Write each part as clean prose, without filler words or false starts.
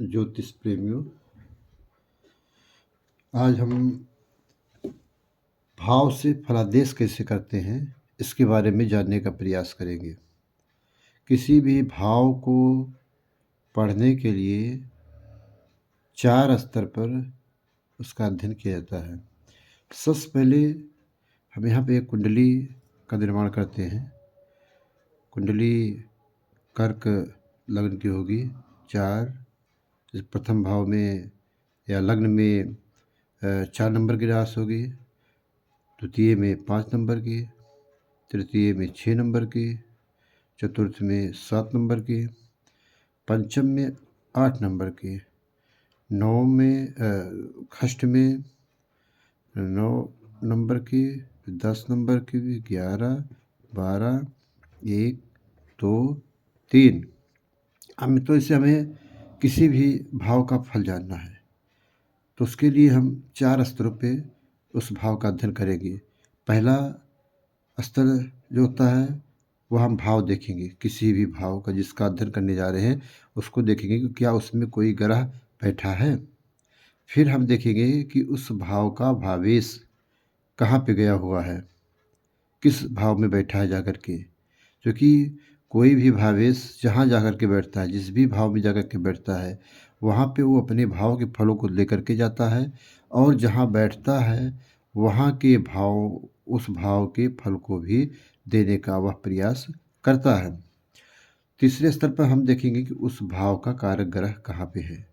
ज्योतिष प्रेमियों, आज हम भाव से फलादेश कैसे करते हैं इसके बारे में जानने का प्रयास करेंगे। किसी भी भाव को पढ़ने के लिए 4 स्तर पर उसका अध्ययन किया जाता है। सबसे पहले हम यहाँ पे एक कुंडली का निर्माण करते हैं। कुंडली कर्क लग्न की होगी 4। इस प्रथम भाव में या लग्न में 4 नंबर की राशि होगी, द्वितीय में 5 नंबर की, तृतीय में 6 नंबर की, चतुर्थ में 7 नंबर की, पंचम में 8 नंबर की, नवम में षष्ठ में 9 नंबर की, 10 नंबर की, 11, 12, 1, 2, 3। हम तो इससे हमें किसी भी भाव का फल जानना है, तो उसके लिए हम 4 स्तरों पे उस भाव का अध्ययन करेंगे। पहला स्तर जो होता है वह हम भाव देखेंगे। किसी भी भाव का जिसका अध्ययन करने जा रहे हैं उसको देखेंगे कि क्या उसमें कोई ग्रह बैठा है। फिर हम देखेंगे कि उस भाव का भावेश कहाँ पे गया हुआ है, किस भाव में बैठा है जाकर के। क्योंकि कोई भी भावेश जहाँ जाकर के बैठता है, जिस भी भाव में जाकर के बैठता है, वहाँ पे वो अपने भाव के फलों को लेकर के जाता है और जहाँ बैठता है वहाँ के भाव उस भाव के फल को भी देने का वह प्रयास करता है। तीसरे स्तर पर हम देखेंगे कि उस भाव का कारक ग्रह कहाँ पे है।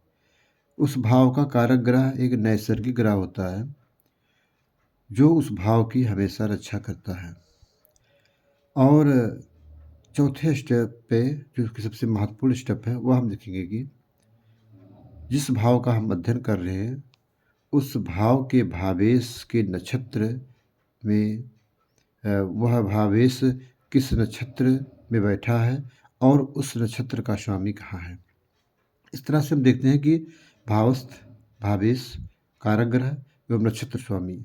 उस भाव का कारक ग्रह एक नैसर्गिक ग्रह होता है जो उस भाव की हमेशा रक्षा करता है। और चौथे स्टेप पे जो कि सबसे महत्वपूर्ण स्टेप है वह हम देखेंगे कि जिस भाव का हम अध्ययन कर रहे हैं उस भाव के भावेश के नक्षत्र में वह भावेश किस नक्षत्र में बैठा है और उस नक्षत्र का स्वामी कहाँ है। इस तरह से हम देखते हैं कि भावस्थ, भावेश, कारक ग्रह एवं नक्षत्र स्वामी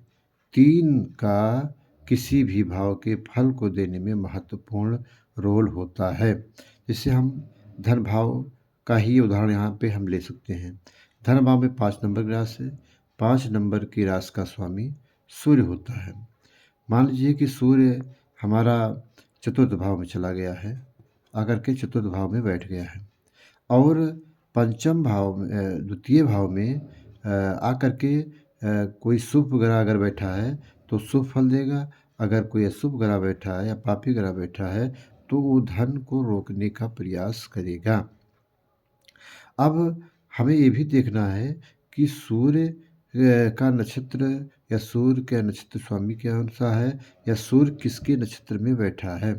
3 का किसी भी भाव के फल को देने में महत्वपूर्ण रोल होता है। जिससे हम धन भाव का ही उदाहरण यहाँ पे हम ले सकते हैं। धन भाव में 5 नंबर की राशि है। 5 नंबर की राशि का स्वामी सूर्य होता है। मान लीजिए कि सूर्य हमारा चतुर्थ भाव में चला गया है, आकर के चतुर्थ भाव में बैठ गया है और पंचम भाव में द्वितीय भाव में आकर के कोई शुभ ग्रह अगर बैठा है तो शुभ फल देगा। अगर कोई अशुभ ग्रह बैठा है या पापी ग्रह बैठा है तो वो धन को रोकने का प्रयास करेगा। अब हमें ये भी देखना है कि सूर्य का नक्षत्र या सूर्य के नक्षत्र स्वामी कौन सा है या सूर्य किसके नक्षत्र में बैठा है।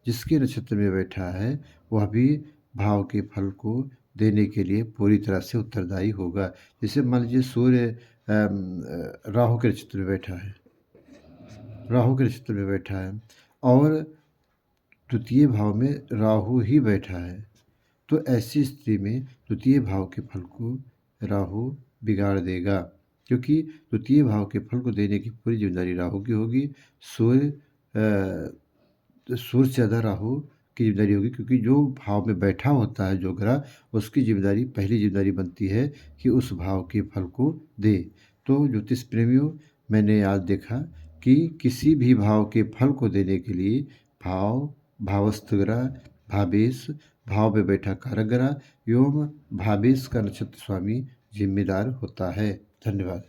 जिसके नक्षत्र में बैठा है वह भी भाव के फल को देने के लिए पूरी तरह से उत्तरदायी होगा। जैसे मान लीजिए सूर्य राहु के नक्षत्र में बैठा है, राहु के नक्षत्र में बैठा है और द्वितीय भाव में राहु ही बैठा है, तो ऐसी स्थिति में द्वितीय भाव के फल को राहु बिगाड़ देगा। क्योंकि द्वितीय भाव के फल को देने की पूरी जिम्मेदारी राहु की होगी। सूर्य से ज़्यादा राहु की जिम्मेदारी होगी, क्योंकि जो भाव में बैठा होता है जो ग्रह, उसकी जिम्मेदारी पहली जिम्मेदारी बनती है कि उस भाव के फल को दे। तो ज्योतिष प्रेमियों, मैंने आज देखा कि किसी भी भाव के फल को देने के लिए भाव, भावस्थ ग्रह, भावेश, भाव में बैठा कारक ग्रह एवं भावेश का नक्षत्र स्वामी जिम्मेदार होता है। धन्यवाद।